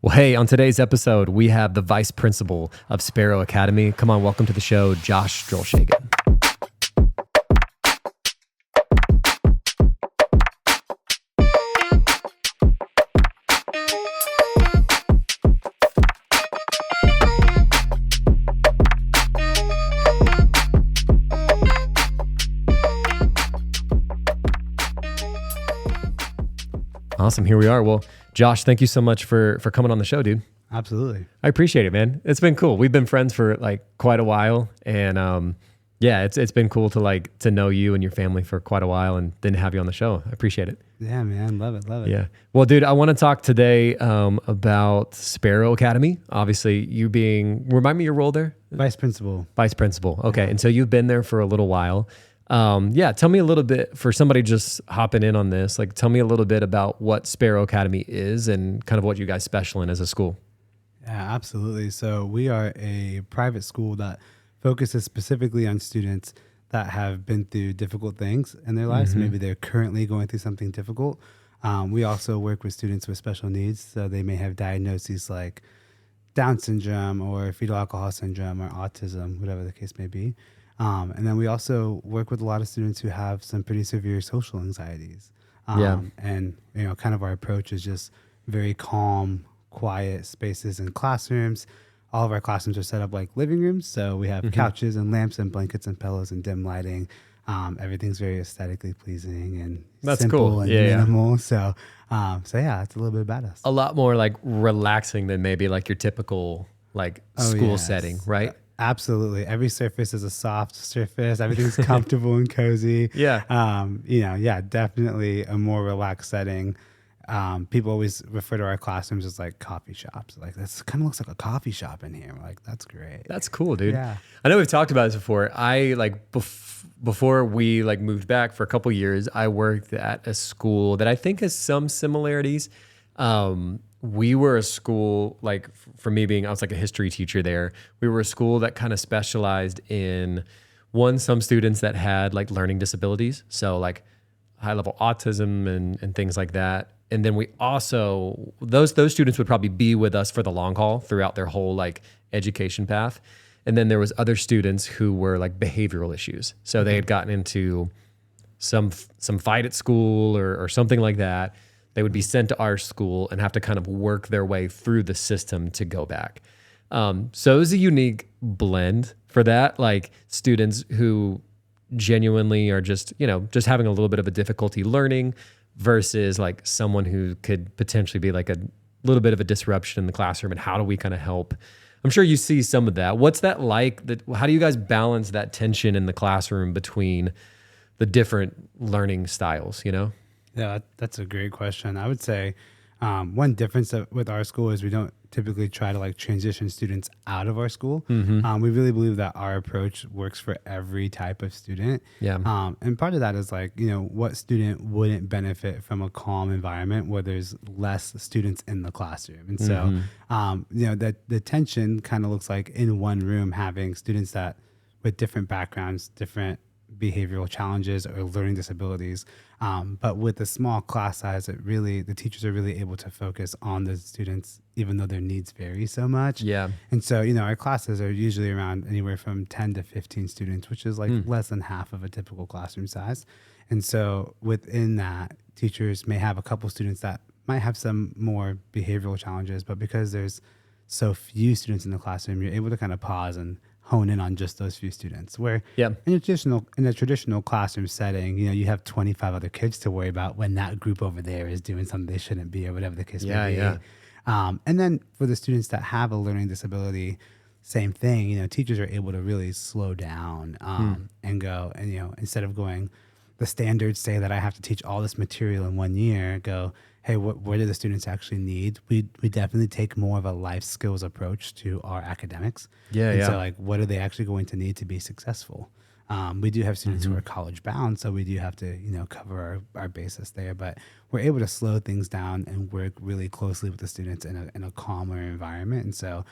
Well, hey, on today's episode, we have the vice principal of Sparrow Academy. Come on, welcome to the show, Josh Drolshagen. Awesome. Here we are. Well, Josh, thank you so much for coming on the show, dude. Absolutely. I appreciate it, man. It's been cool. We've been friends for like quite a while, and yeah, it's been cool to know you and your family for quite a while, and then have you on the show. I appreciate it. Yeah, man. Love it. Yeah. Well, dude, I want to talk today about Sparrow Academy. Obviously, remind me your role there. Vice principal. Vice principal. Okay. And so you've been there for a little while. Yeah. Tell me a little bit, for somebody just hopping in on this, like tell me a little bit about what Sparrow Academy is and kind of what you guys special in as a school. Yeah, absolutely. So we are a private school that focuses specifically on students that have been through difficult things in their lives. Mm-hmm. Maybe they're currently going through something difficult. We also work with students with special needs. So they may have diagnoses like Down syndrome or fetal alcohol syndrome or autism, whatever the case may be. And then we also work with a lot of students who have some pretty severe social anxieties. And, kind of our approach is just very calm, quiet spaces in classrooms. All of our classrooms are set up like living rooms. So we have couches and lamps and blankets and pillows and dim lighting. Everything's very aesthetically pleasing and That's simple cool. and Yeah. minimal. So yeah, it's a little bit about us. A lot more like relaxing than maybe like your typical like school setting, right? Absolutely. Every surface is a soft surface. Everything's comfortable and cozy. Yeah. Definitely a more relaxed setting. People always refer to our classrooms as like coffee shops. Like, this kind of looks like a coffee shop in here. We're like, that's great. That's cool, dude. Yeah. I know we've talked about this before. I like before we like moved back for a couple years, I worked at a school that I think has some similarities. We were a school, like for me being, I was like a history teacher there. We were a school that kind of specialized in some students that had like learning disabilities. So like high level autism and things like that. And then we also, those students would probably be with us for the long haul throughout their whole like education path. And then there was other students who were like behavioral issues. So they had gotten into some fight at school or something like that. They would be sent to our school and have to kind of work their way through the system to go back. So it was a unique blend for that, like students who genuinely are just having a little bit of a difficulty learning versus like someone who could potentially be like a little bit of a disruption in the classroom. And how do we kind of help? I'm sure you see some of that. What's that like? How do you guys balance that tension in the classroom between the different learning styles, Yeah, that's a great question. I would say one difference with our school is we don't typically try to like transition students out of our school. We really believe that our approach works for every type of student. Yeah. And part of that is like, what student wouldn't benefit from a calm environment where there's less students in the classroom. And so, the tension kind of looks like in one room having students that with different backgrounds, different behavioral challenges or learning disabilities. But with the small class size, the teachers are really able to focus on the students, even though their needs vary so much. Yeah. And so, our classes are usually around anywhere from 10 to 15 students, which is like less than half of a typical classroom size. And so within that, teachers may have a couple students that might have some more behavioral challenges, but because there's so few students in the classroom, you're able to kind of pause and hone in on just those few students. Where in a traditional classroom setting, you have 25 other kids to worry about when that group over there is doing something they shouldn't be or whatever the case may be. Yeah. And then for the students that have a learning disability, same thing. Teachers are able to really slow down and go and instead of going, the standards say that I have to teach all this material in 1 year. Go, hey, what do the students actually need? We definitely take more of a life skills approach to our academics. So like, what are they actually going to need to be successful? We do have students who are college bound, so we do have to, cover our basis there, but we're able to slow things down and work really closely with the students in a calmer environment. And so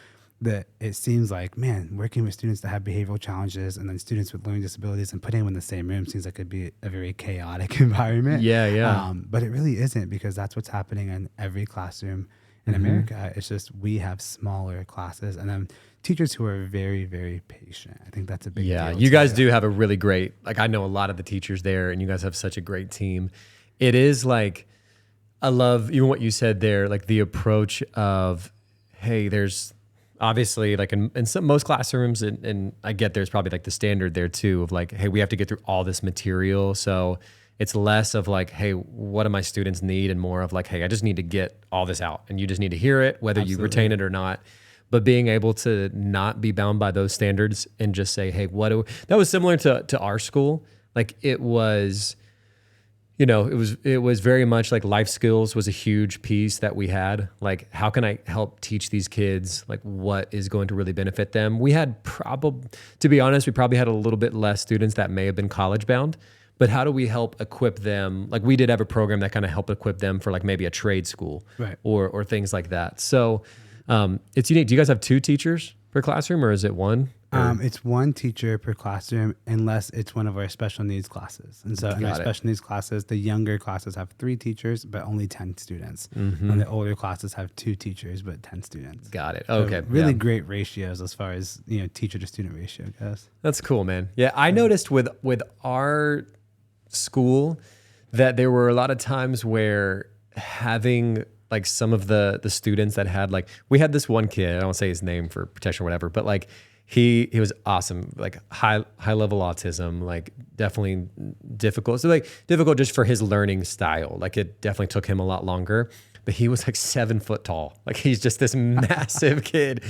it seems like, man, working with students that have behavioral challenges and then students with learning disabilities and putting them in the same room seems like it'd be a very chaotic environment. Yeah. But it really isn't, because that's what's happening in every classroom In America, it's just we have smaller classes and then teachers who are very, very patient. I think that's a big deal. You guys do have a really great, like I know a lot of the teachers there and you guys have such a great team. It is like, I love even what you said there, like the approach of, hey, there's obviously like in most classrooms, and I get there's probably like the standard there too of like, hey, we have to get through all this material. So it's less of like, hey, what do my students need? And more of like, hey, I just need to get all this out and you just need to hear it, whether you retain it or not. But being able to not be bound by those standards and just say, hey, that was similar to our school. Like it was, it was very much like life skills was a huge piece that we had. Like, how can I help teach these kids like what is going to really benefit them? We had to be honest, we probably had a little bit less students that may have been college bound, but how do we help equip them? Like we did have a program that kind of helped equip them for like maybe a trade school or things like that. So it's unique. Do you guys have 2 teachers per classroom or is it 1? It's 1 teacher per classroom unless it's one of our special needs classes. And so in our special needs classes, the younger classes have 3 teachers, but only 10 students. And the older classes have 2 teachers, but 10 students. Got it. So Okay. really great ratios as far as, teacher to student ratio goes. That's cool, man. Yeah. I noticed with our school that there were a lot of times where having like some of the students that had like, we had this one kid, I don't say his name for protection or whatever, but like he was awesome, like high level autism, like definitely difficult. So like difficult just for his learning style. Like it definitely took him a lot longer, but he was like 7 foot tall. Like he's just this massive kid.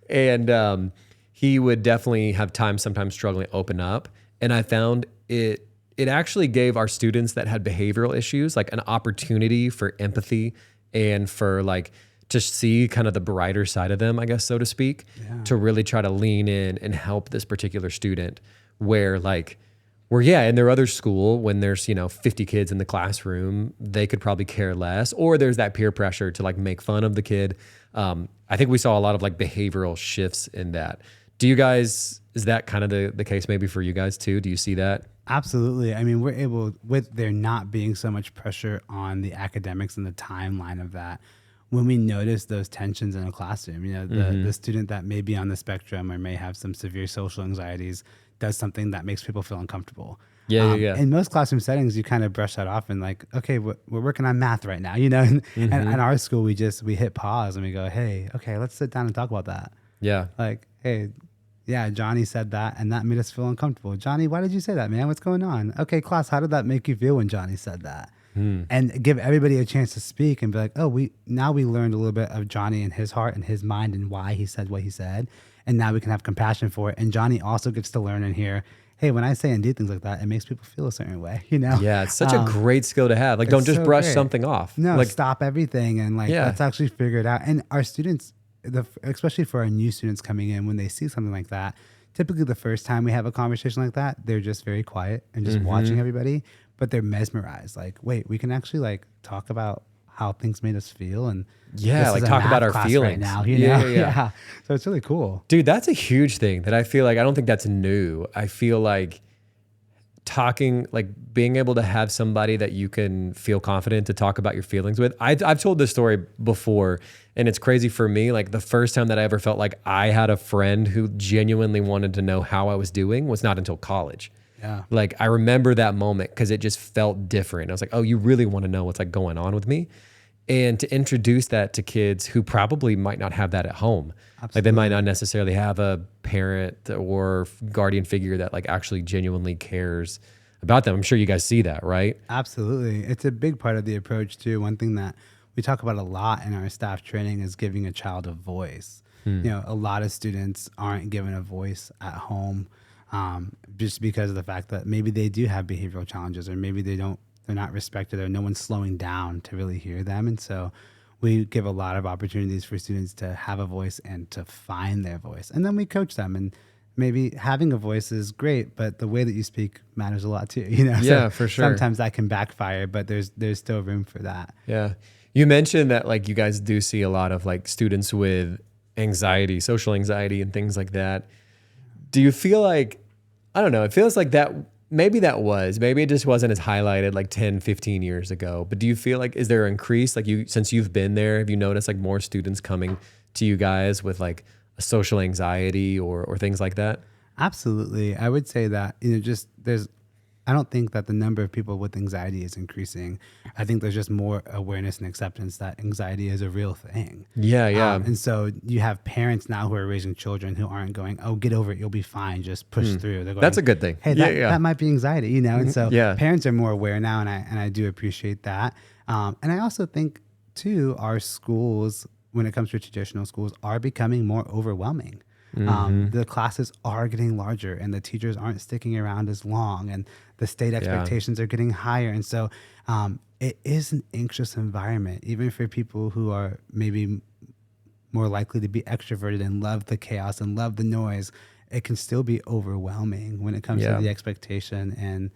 And he would definitely have time sometimes struggling to open up. And I found it actually gave our students that had behavioral issues like an opportunity for empathy and for like to see kind of the brighter side of them, I guess, so to speak, to really try to lean in and help this particular student where in their other school, when there's, 50 kids in the classroom, they could probably care less, or there's that peer pressure to like make fun of the kid. I think we saw a lot of like behavioral shifts in that. Is that kind of the case maybe for you guys too? Do you see that? Absolutely. I mean, we're able, with there not being so much pressure on the academics and the timeline of that, when we notice those tensions in a classroom, the student that may be on the spectrum or may have some severe social anxieties does something that makes people feel uncomfortable. Yeah. In most classroom settings, you kind of brush that off and like, okay, we're working on math right now, and in our school, we hit pause and we go, hey, okay, let's sit down and talk about that. Yeah. Like, hey, yeah, Johnny said that and that made us feel uncomfortable. Johnny, why did you say that, man? What's going on? Okay, class, how did that make you feel when Johnny said that? And give everybody a chance to speak and be like, oh, we learned a little bit of Johnny and his heart and his mind and why he said what he said. And now we can have compassion for it. And Johnny also gets to learn and hear, hey, when I say and do things like that, it makes people feel a certain way, Yeah, it's such a great skill to have. Like, don't just brush something off. No, like, stop everything and let's actually figure it out. And our students, especially for our new students coming in, when they see something like that, typically the first time we have a conversation like that, they're just very quiet and just watching everybody, but they're mesmerized. Like, wait, we can actually like talk about how things made us feel and like talk about our feelings right now. Yeah. So it's really cool. Dude, that's a huge thing that I feel like, I don't think that's new. I feel like talking, like being able to have somebody that you can feel confident to talk about your feelings with. I've told this story before, and it's crazy for me. Like the first time that I ever felt like I had a friend who genuinely wanted to know how I was doing was not until college. Yeah. Like I remember that moment because it just felt different. I was like, oh, you really want to know what's like going on with me? And to introduce that to kids who probably might not have that at home. Absolutely. Like they might not necessarily have a parent or guardian figure that like actually genuinely cares about them. I'm sure you guys see that, right? Absolutely. It's a big part of the approach too. One thing that we talk about a lot in our staff training is giving a child a voice. A lot of students aren't given a voice at home just because of the fact that maybe they do have behavioral challenges or maybe they're not respected or no one's slowing down to really hear them. And so we give a lot of opportunities for students to have a voice and to find their voice. And then we coach them, and maybe having a voice is great, but the way that you speak matters a lot too, Yeah, so for sure. Sometimes that can backfire, but there's still room for that. Yeah. You mentioned that like you guys do see a lot of like students with anxiety, social anxiety and things like that. Do you feel like, I don't know, it feels like that maybe maybe it just wasn't as highlighted like 10, 15 years ago. But do you feel like, is there an increase? Like since you've been there, have you noticed like more students coming to you guys with like a social anxiety or things like that? Absolutely. I would say that, I don't think that the number of people with anxiety is increasing. I think there's just more awareness and acceptance that anxiety is a real thing. Yeah, yeah. And so you have parents now who are raising children who aren't going, oh, get over it, you'll be fine, just push through. They're going, that's a good thing. Hey, that might be anxiety, And so Yeah. parents are more aware now, and I do appreciate that. And I also think, too, our schools, when it comes to traditional schools, are becoming more overwhelming. The classes are getting larger and the teachers aren't sticking around as long and the state expectations are getting higher. And so it is an anxious environment, even for people who are maybe more likely to be extroverted and love the chaos and love the noise. It can still be overwhelming when it comes to the expectation and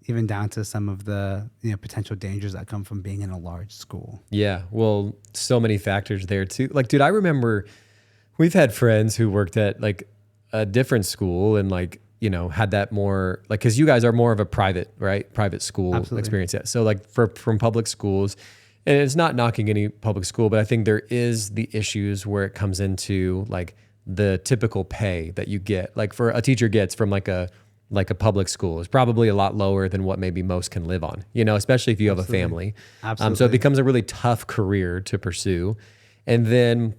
even down to some of the potential dangers that come from being in a large school. Yeah. Well, so many factors there too. Like, dude, I remember we've had friends who worked at like a different school and like, had that more like, cause you guys are more of a private school experience. Yeah. So like from public schools, and it's not knocking any public school, but I think there is the issues where it comes into like the typical pay that you get, like for a teacher gets from like a public school is probably a lot lower than what maybe most can live on, especially if you have a family. Absolutely. So it becomes a really tough career to pursue. And then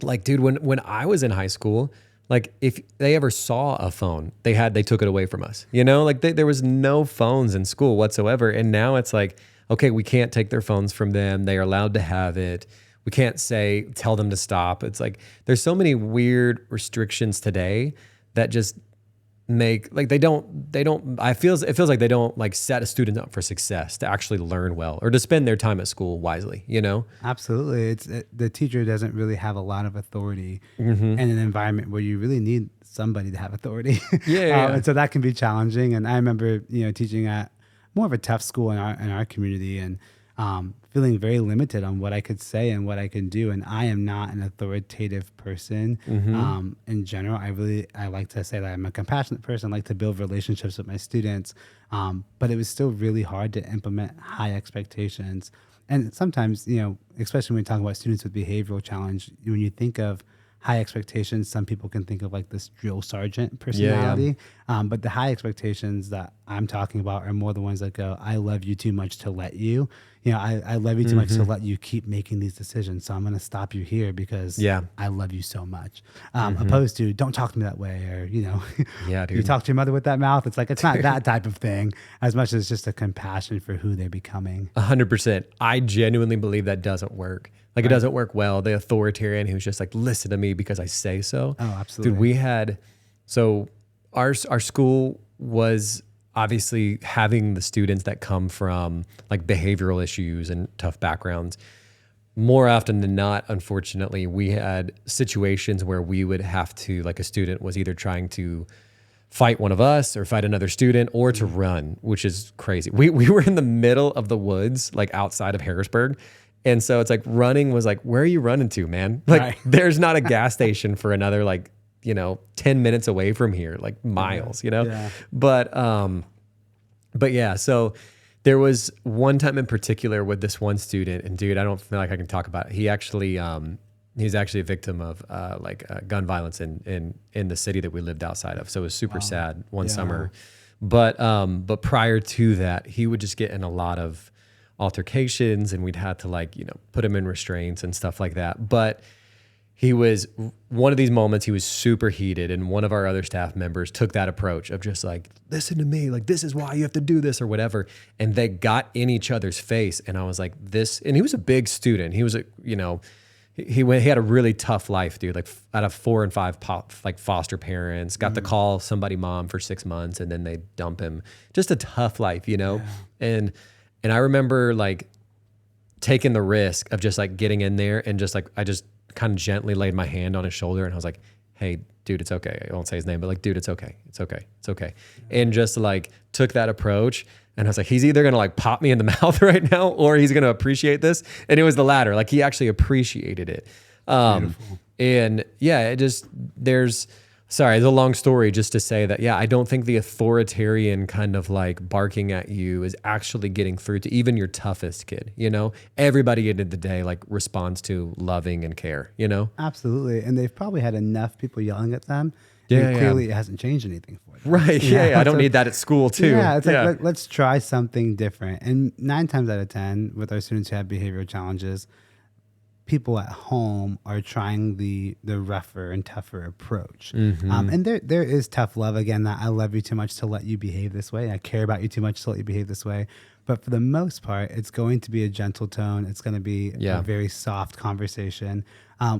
like, dude, when I was in high school, like if they ever saw a phone, they took it away from us, like there was no phones in school whatsoever. And now it's like, okay, we can't take their phones from them. They are allowed to have it. We can't tell them to stop. It's like, there's so many weird restrictions today that just make like it feels like they don't like set a student up for success to actually learn well or to spend their time at school wisely, Absolutely. The teacher doesn't really have a lot of authority in an environment where you really need somebody to have authority. And so that can be challenging. And I remember teaching at more of a tough school in our community and feeling very limited on what I could say and what I can do. And I am not an authoritative person in general. I like to say that I'm a compassionate person. I like to build relationships with my students. But it was still really hard to implement high expectations. And sometimes, especially when we talk about students with behavioral challenge, when you think of high expectations, some people can think of like this drill sergeant personality. But the high expectations that I'm talking about are more the ones that go, I love you too much to let you. I love you too much to let you keep making these decisions. So I'm going to stop you here because I love you so much. Opposed to don't talk to me that way or, dude. You talk to your mother with that mouth. It's like, it's not that type of thing as much as just a compassion for who they're becoming. 100%. I genuinely believe that doesn't work. Like it doesn't work well. The authoritarian who's just like, listen to me because I say so. Oh, absolutely. Dude, our school was obviously having the students that come from like behavioral issues and tough backgrounds. More often than not, unfortunately, we had situations where we would have to, like a student was either trying to fight one of us or fight another student or to run, which is crazy. We were in the middle of the woods, like outside of Harrisburg. And so it's like running was like, where are you running to, man? Like there's not a gas station for another 10 minutes away from here, like miles, Yeah. But yeah, so there was one time in particular with this one student, and dude, I don't feel like I can talk about it. He actually, he's actually a victim of gun violence in the city that we lived outside of. So it was super sad one summer. But prior to that, he would just get in a lot of altercations and we'd have to put him in restraints and stuff like that. But he was one of these moments, he was super heated and one of our other staff members took that approach of just like, listen to me, like this is why you have to do this or whatever. And they got in each other's face. And I was like and he was a big student. He was he had a really tough life, dude, like out of 4 and 5 foster parents, got to call somebody mom for 6 months and then they dump him. Just a tough life, And I remember taking the risk of just getting in there and just I just kind of gently laid my hand on his shoulder and I was like, hey, dude, it's okay. I won't say his name, but dude, it's okay. It's okay. It's okay. And just took that approach. And I was like, he's either going to pop me in the mouth right now or he's going to appreciate this. And it was the latter. He actually appreciated it. And yeah, there's Sorry, it's a long story just to say that, yeah, I don't think the authoritarian kind of like barking at you is actually getting through to even your toughest kid, you know? Everybody at the end of the day like responds to loving and care, you know? Absolutely. And they've probably had enough people yelling at them. Yeah, And clearly it hasn't changed anything for them. Right. Yeah. I don't need that at school too. Yeah. It's like, let's try something different. And 9 times out of 10 with our students who have behavioral challenges, people at home are trying the rougher and tougher approach. And there is tough love. Again, that I love you too much to let you behave this way. I care about you too much to let you behave this way. But for the most part, it's going to be a gentle tone. It's going to be a very soft conversation.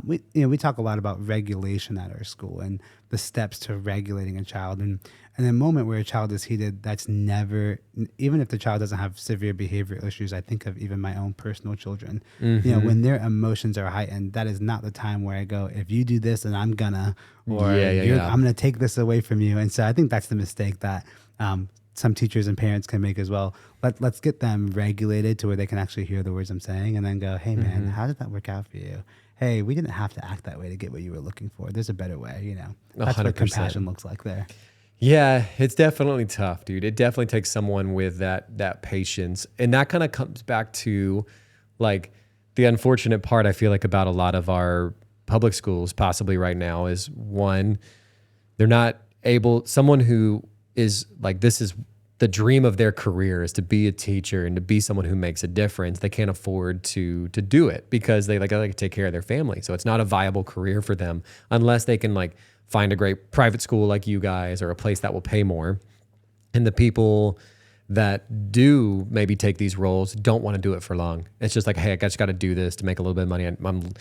We talk a lot about regulation at our school and the steps to regulating a child. And in a moment where a child is heated, that's never, even if the child doesn't have severe behavioral issues, I think of even my own personal children. When their emotions are heightened, that is not the time where I go, if you do this, then I'm gonna, or I'm gonna take this away from you. And so I think that's the mistake that some teachers and parents can make as well. Let's get them regulated to where they can actually hear the words I'm saying and then go, hey man, how did that work out for you? Hey, we didn't have to act that way to get what you were looking for. There's a better way, you know. That's 100%. What compassion looks like there. Yeah, it's definitely tough, dude. It definitely takes someone with that patience. And that kind of comes back to like the unfortunate part I feel like about a lot of our public schools possibly right now is one, they're not able, someone who is like, this is the dream of their career is to be a teacher and to be someone who makes a difference. They can't afford to do it because they like to take care of their family. So it's not a viable career for them unless they can like find a great private school like you guys or a place that will pay more. And the people that do maybe take these roles don't want to do it for long. It's just like, hey, I just got to do this to make a little bit of money. I'm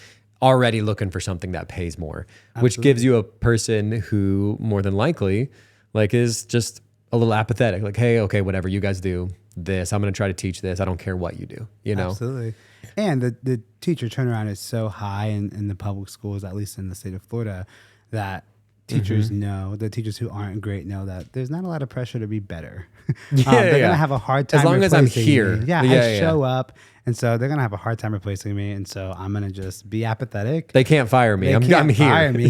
already looking for something that pays more, which gives you a person who more than likely like is just a little apathetic. Like, hey, okay, whatever you guys do this, I'm going to try to teach this. I don't care what you do, you know? Absolutely. And the teacher turnaround is so high in the public schools, at least in the state of Florida, that teachers know, the teachers who aren't great know that there's not a lot of pressure to be better. They're going to have a hard time as long as I'm here. Me. I show up. And so they're going to have a hard time replacing me. And so I'm going to just be apathetic. They can't fire me. I'm here. Fire me.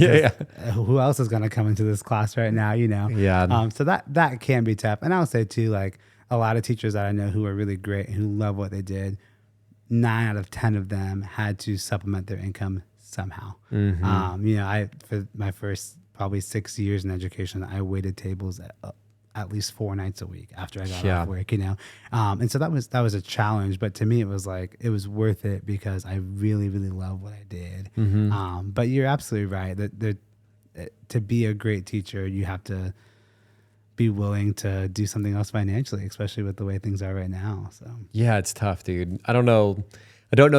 Who else is going to come into this class right now, you know? Yeah. So that can be tough. And I would say too, like a lot of teachers that I know who are really great, who love what they did, 9 out of 10 of them had to supplement their income somehow. For my first probably 6 years in education, I waited tables at least 4 nights a week after I got off work, you know? And so that was a challenge, but to me, it was like, it was worth it because I really, really love what I did. But you're absolutely right that to be a great teacher, you have to be willing to do something else financially, especially with the way things are right now. So yeah, it's tough, dude. I don't know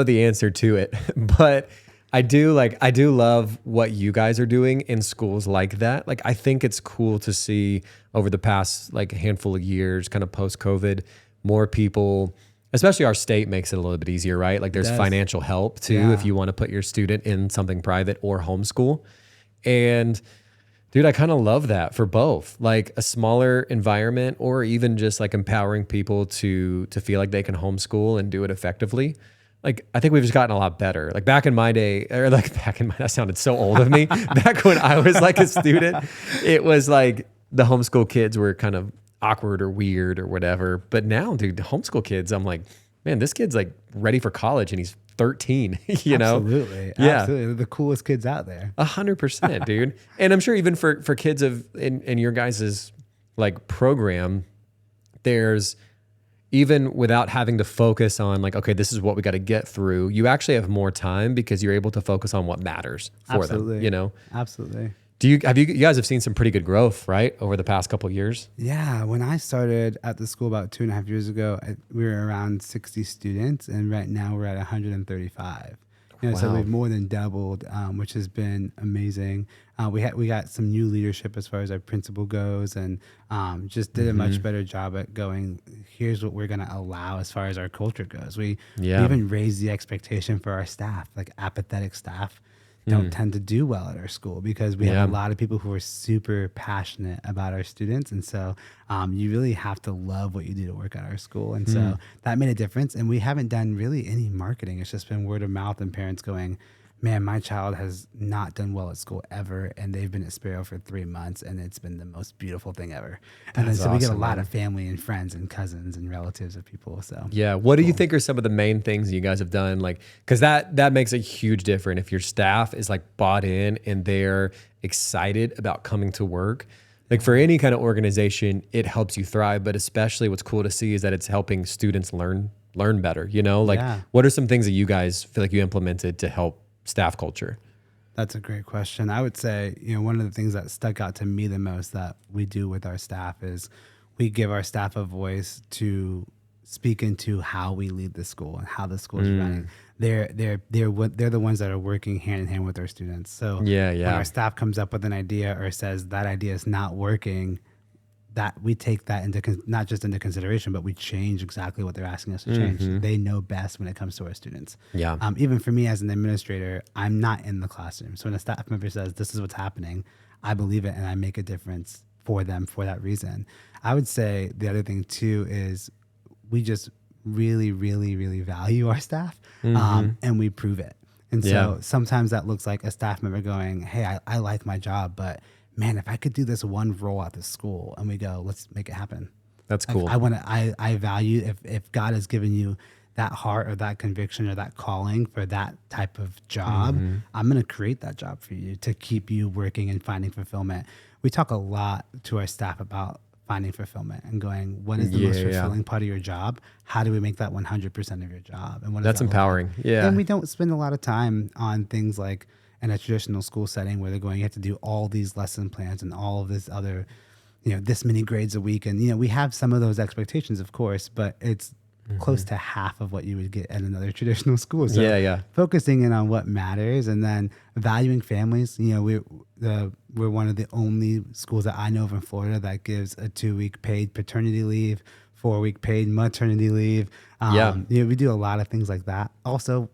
the answer to it, but I do love what you guys are doing in schools like that. Like, I think it's cool to see over the past like handful of years, kind of post-COVID, more people, especially our state makes it a little bit easier, right? Like there's financial help too, if you want to put your student in something private or homeschool. And dude, I kind of love that for both, like a smaller environment or even just like empowering people to feel like they can homeschool and do it effectively. Like, I think we've just gotten a lot better. Like back in my day, that sounded so old of me. Back when I was like a student, it was like the homeschool kids were kind of awkward or weird or whatever. But now, dude, the homeschool kids, I'm like, man, this kid's like ready for college and he's 13, you know? Absolutely. Yeah. Absolutely. They're the coolest kids out there. 100%, dude. And I'm sure even for kids in your guys' like program, there's, even without having to focus on like, okay, this is what we got to get through, you actually have more time because you're able to focus on what matters for them, you know? Absolutely. You guys have seen some pretty good growth, right? Over the past couple of years? Yeah. When I started at the school about 2.5 years ago, we were around 60 students and right now we're at 135. So we've more than doubled, which has been amazing. We got some new leadership as far as our principal goes, and just did a much better job at going, here's what we're going to allow as far as our culture goes. We even raised the expectation for our staff. Like apathetic staff don't tend to do well at our school because we have a lot of people who are super passionate about our students. And so you really have to love what you do to work at our school. And so that made a difference. And we haven't done really any marketing. It's just been word of mouth and parents going, man, my child has not done well at school ever, and they've been at Sparrow for 3 months, and it's been the most beautiful thing ever. And then That's so we get a awesome, lot man. of family and friends and cousins and relatives of people. So Yeah. What do you cool. think are some of the main things you guys have done? Like, because that makes a huge difference. If your staff is like bought in and they're excited about coming to work, like for any kind of organization, it helps you thrive. But especially what's cool to see is that it's helping students learn better. You know, like Yeah. what are some things that you guys feel like you implemented to help staff culture? That's a great question. I would say, one of the things that stuck out to me the most that we do with our staff is we give our staff a voice to speak into how we lead the school and how the school is running. They're the ones that are working hand in hand with our students. So when our staff comes up with an idea or says that idea is not working, that we take that not just into consideration, but we change exactly what they're asking us to change. They know best when it comes to our students. Yeah. Even for me as an administrator, I'm not in the classroom. So when a staff member says, this is what's happening, I believe it and I make a difference for them for that reason. I would say the other thing too is we just really, really, really value our staff and we prove it. And so sometimes that looks like a staff member going, hey, I like my job, but man, if I could do this one role at the school, and we go, let's make it happen. That's Like, cool. I value if God has given you that heart or that conviction or that calling for that type of job, I'm going to create that job for you to keep you working and finding fulfillment. We talk a lot to our staff about finding fulfillment and going, what is the most fulfilling part of your job? How do we make that 100% of your job? And what does That's that look like? empowering. Yeah. And we don't spend a lot of time on things like in a traditional school setting where they're going, you have to do all these lesson plans and all of this other, this many grades a week. And, we have some of those expectations, of course, but it's close to half of what you would get at another traditional school. So focusing in on what matters and then valuing families. We're one of the only schools that I know of in Florida that gives a 2-week paid paternity leave, 4-week paid maternity leave. We do a lot of things like that. Also,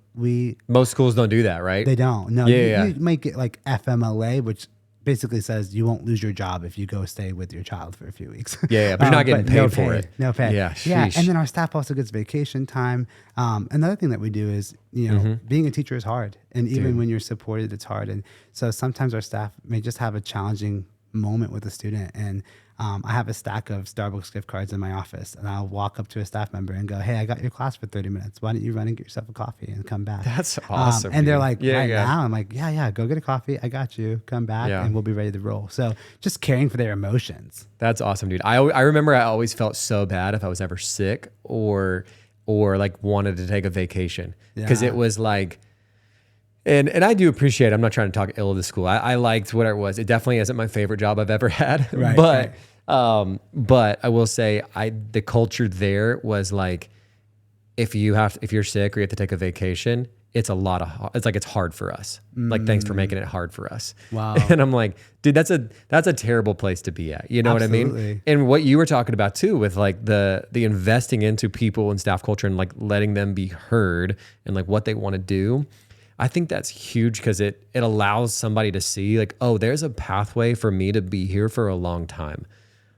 most schools don't do that, right? They don't. No, you might get like FMLA, which basically says you won't lose your job if you go stay with your child for a few weeks. But you're not getting paid for it. No pay. Yeah. And then our staff also gets vacation time. Another thing that we do is, being a teacher is hard. And even when you're supported, it's hard. And so sometimes our staff may just have a challenging moment with a student. And I have a stack of Starbucks gift cards in my office, and I'll walk up to a staff member and go, hey, I got your class for 30 minutes. Why don't you run and get yourself a coffee and come back? That's awesome. And they're like, now? I'm like, yeah, go get a coffee. I got you. Come back and we'll be ready to roll. So just caring for their emotions. That's awesome, dude. I remember I always felt so bad if I was ever sick or like wanted to take a vacation because it was like, and I do appreciate it. I'm not trying to talk ill of the school. I liked what it was. It definitely isn't my favorite job I've ever had. But I will say the culture there was like, if you're sick or you have to take a vacation, it's it's hard for us. Like, thanks for making it hard for us. Wow. And I'm like, dude, that's a terrible place to be at. You know what I mean? And what you were talking about too, with like the investing into people and staff culture and like letting them be heard and like what they want to do. I think that's huge because it allows somebody to see like, oh, there's a pathway for me to be here for a long time.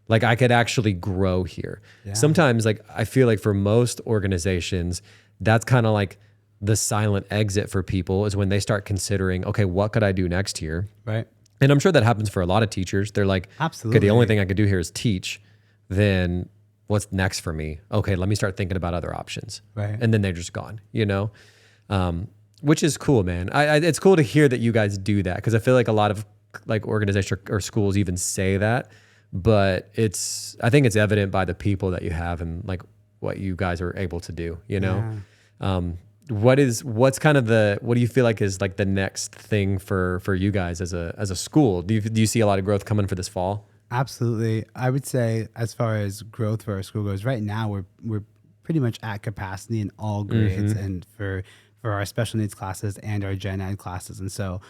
Like I could actually grow here. Yeah. Sometimes like I feel like for most organizations, that's kind of like the silent exit for people is when they start considering, okay, what could I do next year? Right. And I'm sure that happens for a lot of teachers. They're like, absolutely. Okay, the only thing I could do here is teach. Then what's next for me? Okay, let me start thinking about other options. Right. And then they're just gone, which is cool, man. It's cool to hear that you guys do that because I feel like a lot of like organizations or schools even say that, but I think it's evident by the people that you have and like what you guys are able to do, What do you feel like is like the next thing for you guys as a school? Do you see a lot of growth coming for this fall? Absolutely. I would say as far as growth for our school goes, right now we're pretty much at capacity in all grades and for our special needs classes and our gen ed classes. And so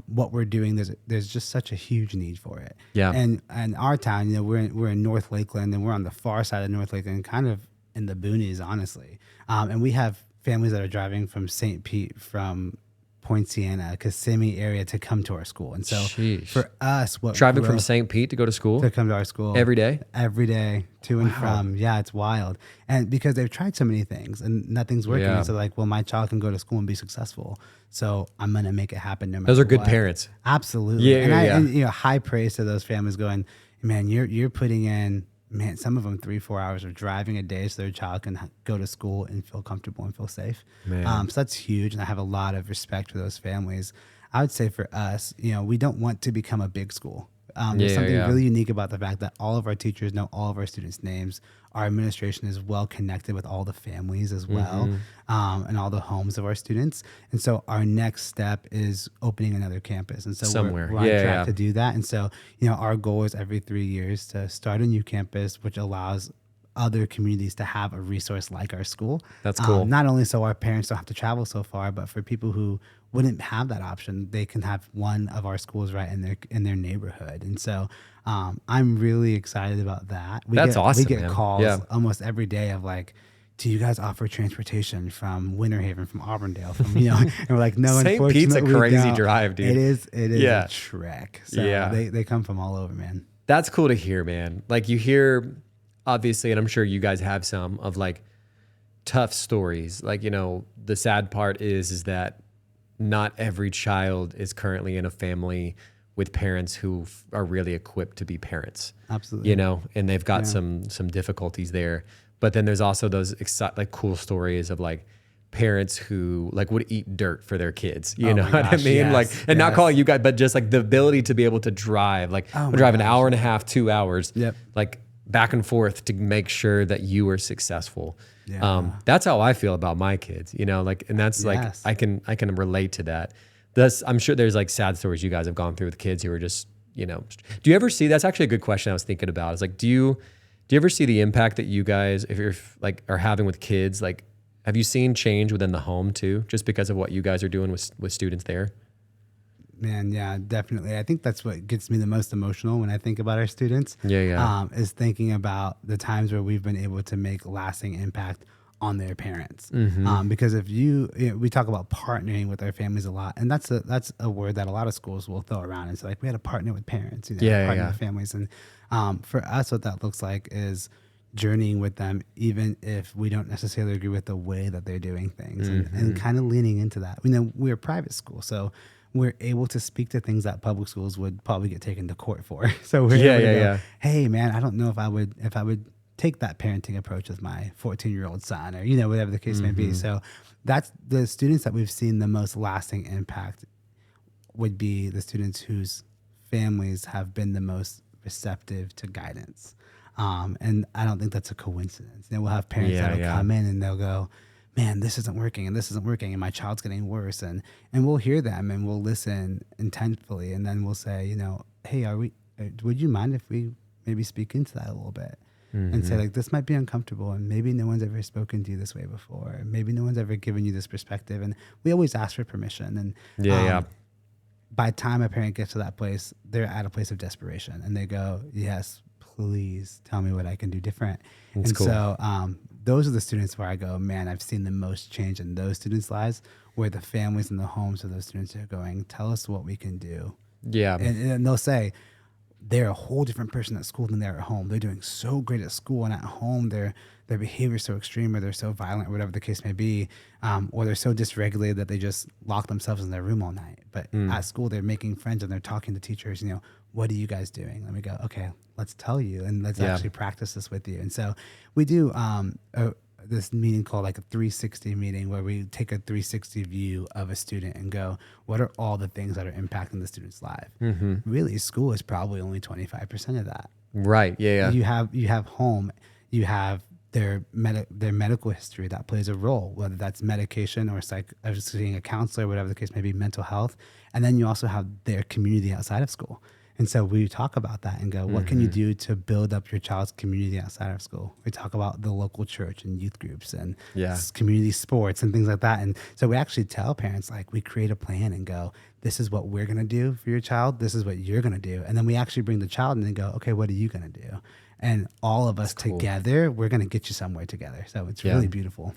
what we're doing, there's just such a huge need for it. Yeah. And our town, we're in North Lakeland and we're on the far side of North Lakeland, kind of in the boonies, honestly. And we have families that are driving from St. Pete, from Poinciana, Kissimmee area to come to our school. And so Sheesh. for us, what Driving from growth- St. Pete to go to school to come to our school every day? every day to and from. Yeah, it's wild. And because they've tried so many things and nothing's working. Yeah. And so like, well, my child can go to school and be successful. So I'm going to make it happen no matter Those are good what. parents. Absolutely. Yeah, And yeah. and high praise to those families going, man, you're putting in, man, some of them 3-4 hours of driving a day so their child can go to school and feel comfortable and feel safe. Man. So that's huge. And I have a lot of respect for those families. I would say for us, we don't want to become a big school. There's something really unique about the fact that all of our teachers know all of our students' names. Our administration is well connected with all the families as well, and all the homes of our students. And so our next step is opening another campus. And so Somewhere. we're on Yeah, track yeah. to do that. And so, our goal is every 3 years to start a new campus, which allows other communities to have a resource like our school. That's cool. Not only so our parents don't have to travel so far, but for people who wouldn't have that option, they can have one of our schools right in their neighborhood. And so I'm really excited about that. That's awesome, We get man. calls Yeah. almost every day of like, do you guys offer transportation from Winter Haven, from Auburndale, and we're like, no, St. unfortunately, Pete's a we crazy don't. drive, dude. It is Yeah. a trek. So Yeah. they come from all over, man. That's cool to hear, man. Like you hear, obviously, and I'm sure you guys have some of like tough stories. Like, the sad part is that not every child is currently in a family with parents who are really equipped to be parents. Absolutely. And they've got some difficulties there. But then there's also those like cool stories of like parents who like would eat dirt for their kids. You know my what I gosh, mean? yes, Like, and not yes. calling you guys, but just like the ability to be able to drive, like Oh we'll my drive an gosh. hour and a half, 2 hours, Yep. like back and forth to make sure that you are successful. Yeah. That's how I feel about my kids, like, and that's Yes. like, I can relate to that. I'm sure there's like sad stories you guys have gone through with kids who are just, do you ever see, that's actually a good question I was thinking about. It's like, do you ever see the impact that you guys, if you're like, are having with kids? Like, have you seen change within the home too, just because of what you guys are doing with students there? Man, yeah, definitely. I think that's what gets me the most emotional when I think about our students. Yeah. Is thinking about the times where we've been able to make lasting impact on their parents. Because if we talk about partnering with our families a lot, and that's a word that a lot of schools will throw around. It's like we had to partner with parents, partner with families, and for us, what that looks like is journeying with them, even if we don't necessarily agree with the way that they're doing things, and kind of leaning into that. We're a private school, so we're able to speak to things that public schools would probably get taken to court for. So we're able to go, hey man, I don't know if I would take that parenting approach with my 14-year-old son, or whatever the case may be. So that's the students that we've seen the most lasting impact would be the students whose families have been the most receptive to guidance. And I don't think that's a coincidence. We'll have parents that'll come in and they'll go, man, this isn't working and this isn't working and my child's getting worse. And we'll hear them and we'll listen intentfully. And then we'll say, hey, would you mind if we maybe speak into that a little bit? And say like, this might be uncomfortable and maybe no one's ever spoken to you this way before. Maybe no one's ever given you this perspective. And we always ask for permission. And by the time a parent gets to that place, they're at a place of desperation and they go, yes, please tell me what I can do different. That's cool. So those are the students where I go, man, I've seen the most change in those students' lives, where the families and the homes of those students are going, tell us what we can do. Yeah. And they'll say, they're a whole different person at school than they're at home. They're doing so great at school, and at home their behavior is so extreme, or they're so violent, or whatever the case may be, or they're so dysregulated that they just lock themselves in their room all night. But at school, they're making friends and they're talking to teachers. What are you guys doing? Let me go. Okay, let's tell you, and let's actually practice this with you. And so we do this meeting called like a 360 meeting, where we take a 360 view of a student and go, what are all the things that are impacting the student's life? Really, school is probably only 25% of that. Right. Yeah. You have home, you have their medical history that plays a role, whether that's medication or seeing a counselor, whatever the case may be, mental health. And then you also have their community outside of school. And so we talk about that and go, what can you do to build up your child's community outside of school? We talk about the local church and youth groups and community sports and things like that. And so we actually tell parents, like, we create a plan and go, this is what we're going to do for your child. This is what you're going to do. And then we actually bring the child in and go, okay, what are you going to do? And all of us together, we're going to get you somewhere together. So it's really beautiful.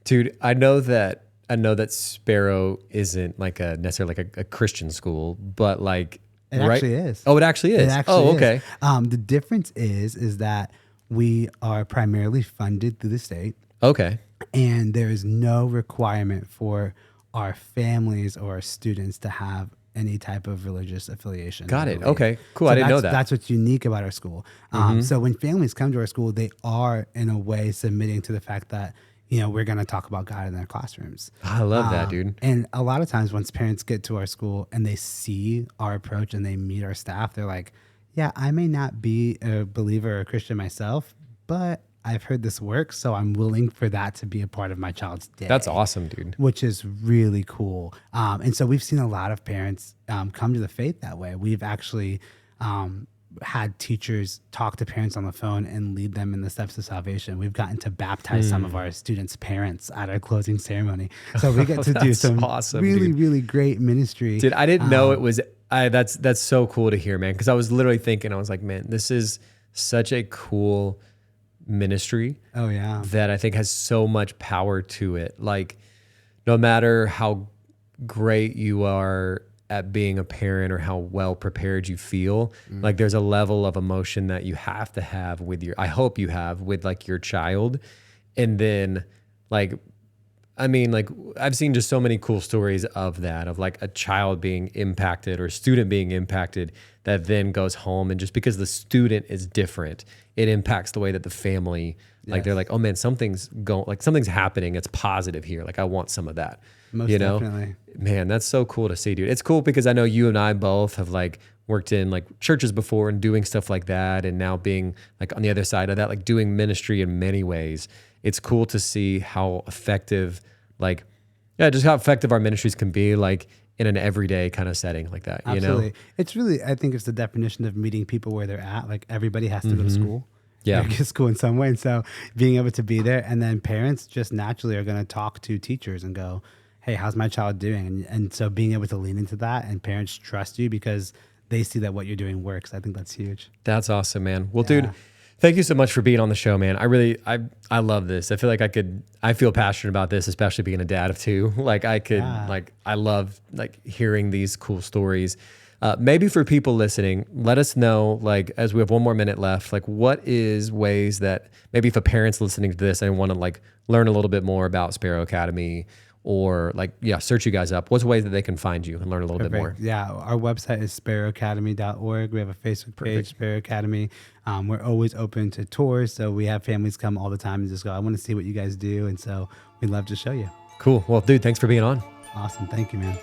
Dude, I know that I know that Sparrow isn't like a necessarily like a Christian school, but like It actually is. Oh, it actually is. It actually okay. is. The difference is that we are primarily funded through the state, Okay. and there is no requirement for our families or our students to have any type of religious affiliation. Got I it. believe. Okay. Cool. So I didn't know that. That's what's unique about our school. So when families come to our school, they are in a way submitting to the fact that, we're going to talk about God in their classrooms. I love that, dude. And a lot of times once parents get to our school and they see our approach and they meet our staff, they're like, yeah, I may not be a believer or a Christian myself, but I've heard this works, so I'm willing for that to be a part of my child's day. That's awesome, dude. Which is really cool. And so we've seen a lot of parents come to the faith that way. We've actually had teachers talk to parents on the phone and lead them in the steps of salvation. We've gotten to baptize some of our students' parents at our closing ceremony. So we get to do some awesome, really, dude. really great ministry. Dude, I didn't know it was. That's so cool to hear, man. Because I was literally thinking, I was like, man, this is such a cool ministry. Oh yeah, that I think has so much power to it. Like, no matter how great you are at being a parent or how well prepared you feel, like there's a level of emotion that you have to have with I hope you have with like your child. And then like, I mean, like I've seen just so many cool stories of that, of like a child being impacted or a student being impacted that then goes home. And just because the student is different, it impacts the way that the family, like they're like, oh man, something's happening. It's positive here. Like I want some of that. Most definitely. Man, that's so cool to see, dude. It's cool because I know you and I both have like worked in like churches before and doing stuff like that. And now being like on the other side of that, like doing ministry in many ways. It's cool to see how effective, just how effective our ministries can be, like in an everyday kind of setting like that. Absolutely. It's really, I think it's the definition of meeting people where they're at. Like everybody has to go to school. Yeah. Go to school in some way. And so being able to be there, and then parents just naturally are going to talk to teachers and go, hey, how's my child doing? And so being able to lean into that, and parents trust you because they see that what you're doing works. I think that's huge. That's awesome, man. Well, dude, thank you so much for being on the show, man. I love this. I feel like I feel passionate about this, especially being a dad of two. Like I love like hearing these cool stories. Maybe for people listening, let us know, like, as we have one more minute left, like what is ways that maybe if a parent's listening to this and want to like learn a little bit more about Sparrow Academy, or like, search you guys up. What's ways that they can find you and learn a little bit more? Yeah, our website is sparrowacademy.org. We have a Facebook page, Sparrow Academy. We're always open to tours, so we have families come all the time and just go, I want to see what you guys do, and so we'd love to show you. Cool. Well, dude, thanks for being on. Awesome. Thank you, man.